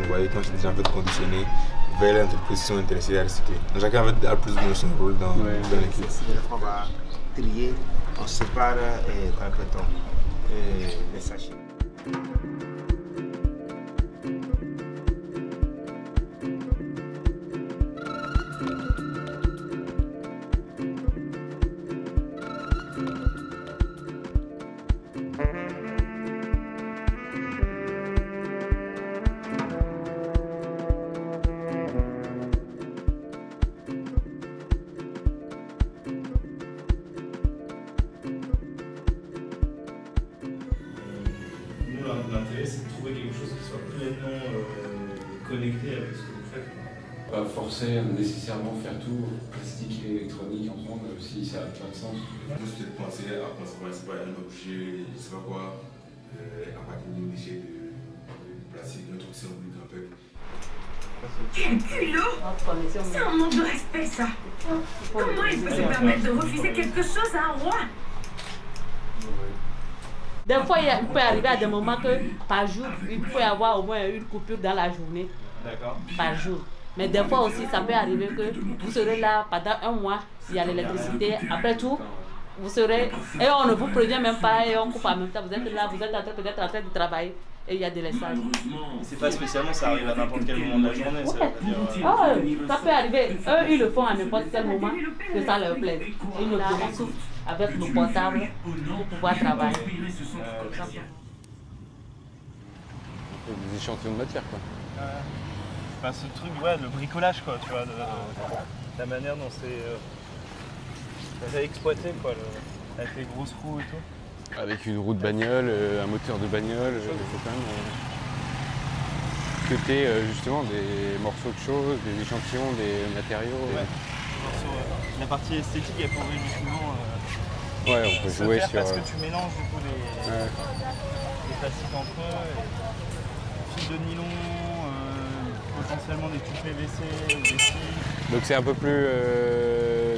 voyez, quand j'ai des gens conditionnés vers les entreprises qui sont intéressées à recycler. Donc chacun a plus ou moins son rôle dans l'équipe. On va trier, on sépare complètement les sachets. L'intérêt, c'est de trouver quelque chose qui soit pleinement connecté avec ce que vous faites. Pas forcer nécessairement faire tout plastique et électronique ensemble, si ça n'a pas de sens. Moi, c'était de penser à concevoir un objet, je sais pas quoi, à partir d'un déchet de plastique, un truc si on veut un peu. Quel culot! C'est un manque de respect, ça! Comment il peut se permettre de refuser quelque chose à un roi? Des fois, il peut arriver à des moments que par jour, il peut y avoir au moins une coupure dans la journée. D'accord. Par jour. Mais des fois aussi, ça peut arriver que vous serez là pendant un mois, il y a l'électricité. Après tout, vous serez... Et on ne vous prévient même pas et on coupe en même temps. Vous êtes là, vous êtes peut-être en train de travailler et il y a des laissages. C'est pas spécialement, ça arrive à n'importe quel moment de la journée. Ça veut dire, ça peut arriver. Eux, ils le font à n'importe quel moment que ça leur plaise. Ils nous souffrent avec nos portables pour pouvoir travailler. Des échantillons de matière, quoi. Enfin, ce truc, ouais, le bricolage, quoi, tu vois, la manière dont c'est exploité, quoi, avec les grosses roues et tout. Avec une roue de bagnole, un moteur de bagnole, c'est quand même que t'aies justement des morceaux de choses, des échantillons, des matériaux. Ouais. La partie esthétique, elle pourrait justement ouais, on peut jouer sur... Parce que tu mélanges du coup des plastiques entre eux, et fils de nylon, potentiellement des tubes PVC ou des cils. Donc c'est un peu plus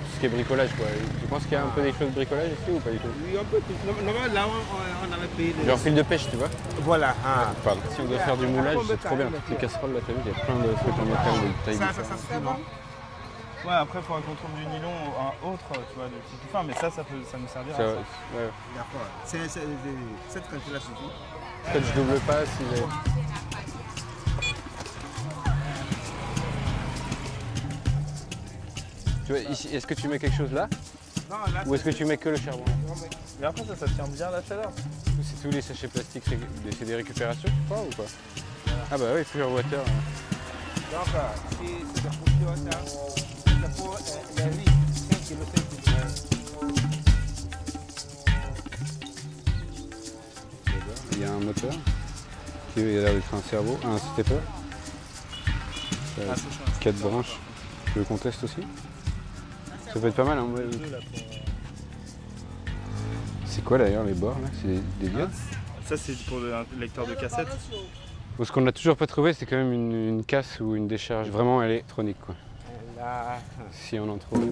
tout ce qui est bricolage, quoi. Tu penses qu'il y a un peu des choses de bricolage ici ou pas du tout? Oui, un peu. Normalement, là, on avait payé des... Genre fil de pêche, tu vois? Voilà. Pardon. Si on doit faire du moulage, c'est trop bien. Les casseroles, là, t'as vu, il y a plein de trucs en métal de taille différente. Ça, c'est bon. Ouais, après, il faudra qu'on trouve du nylon ou un autre, tu vois, de type plus fin, mais ça nous servira. Ouais. D'accord. Cette quantité-là suffit. Peut-être je double pas si... Tu vois, ici, est-ce que tu mets quelque chose là? Non, là, ou est-ce que tu mets que le charbon? Mais après, ça tient bien la chaleur. C'est tous les sachets plastiques, c'est des récupérations, tu crois, ou pas? Ah bah oui, Pure Water. Donc, si c'est de Pure Water, c'est pour les riz, 5 kg, 5 kg. Il y a un moteur qui a l'air d'être un cerveau, un stepper. 4 branches. Tu veux qu'on teste aussi? Ça peut être pas mal, hein. C'est quoi d'ailleurs les bords là? C'est des diodes? Ça c'est pour le lecteur de cassette. Ce qu'on n'a toujours pas trouvé, c'est quand même une casse ou une décharge vraiment électronique, quoi. Là. Si on en trouve.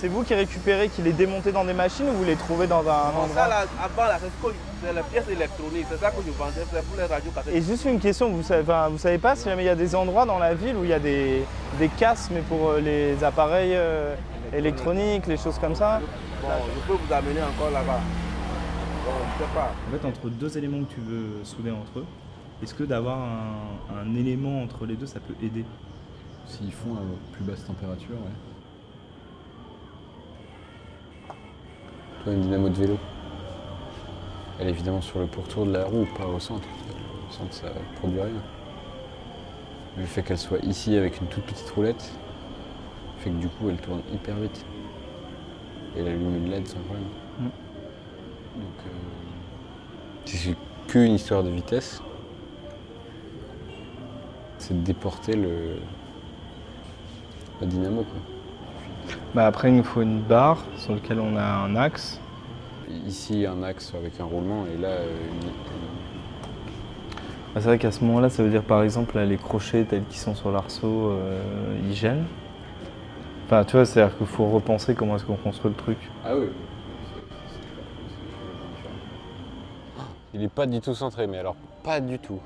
C'est vous qui récupérez, qui les démontez dans des machines ou vous les trouvez dans un endroit? Ça, là, avant, là, c'est la pièce électronique. C'est ça que je vendais, c'est pour les radios cassettes. Et juste une question, vous savez pas si jamais il y a des endroits dans la ville où il y a des casses, mais pour les appareils électroniques, les choses comme ça? Bon, je peux vous amener encore là-bas. Bon, je sais pas. En fait, entre deux éléments que tu veux souder entre eux, est-ce que d'avoir un élément entre les deux, ça peut aider? S'ils font à plus basse température, ouais. Toi, une dynamo de vélo, elle est évidemment sur le pourtour de la roue, pas au centre. Au centre, ça ne produit rien. Le fait qu'elle soit ici avec une toute petite roulette fait que du coup, elle tourne hyper vite. Et elle allume une LED sans problème. Donc, c'est qu'une histoire de vitesse. C'est de déporter la dynamo, quoi. Bah après, il nous faut une barre sur laquelle on a un axe. Ici, un axe avec un roulement, et là, Bah, c'est vrai qu'à ce moment-là, ça veut dire par exemple là, les crochets tels qu'ils sont sur l'arceau, ils gênent. Enfin, tu vois, c'est-à-dire qu'il faut repenser comment est-ce qu'on construit le truc. Ah oui. Il est pas du tout centré, mais alors pas du tout.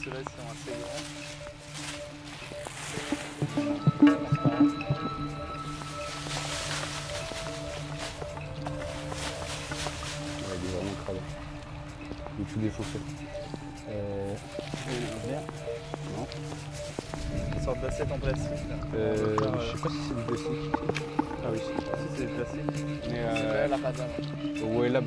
Ceux-là sont assez grands. Ouais, il est vraiment crade. Il est tout défoncé. Vert. Non. Une sorte d'assiette en plastique. Je sais pas si c'est du plastique. Ah oui, si c'est du plastique. Mais C'est la caserne. ouais, là.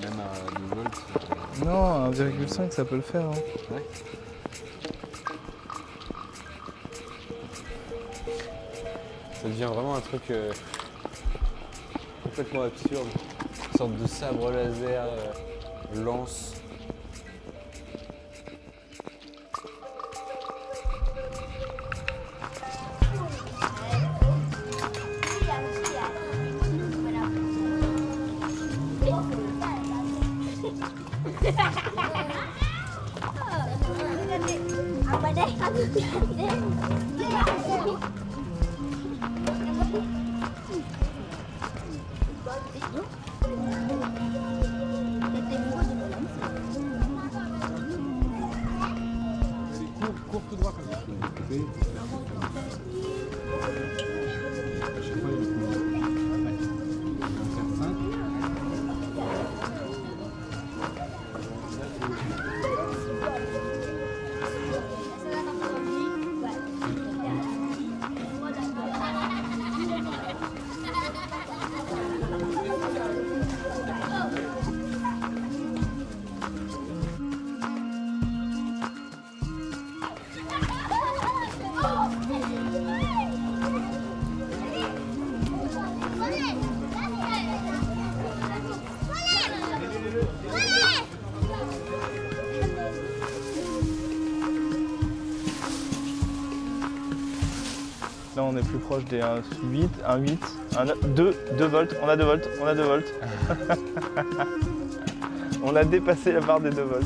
Même à 2 volts. Non, 1,5 ça peut le faire. Hein. Ouais. Ça devient vraiment un truc complètement absurde. Une sorte de sabre laser, lance. Cours tout droit comme ça. Là on est plus proche des 8, 2 volts, on a 2 volts, on a 2 volts. On a dépassé la barre des 2 volts.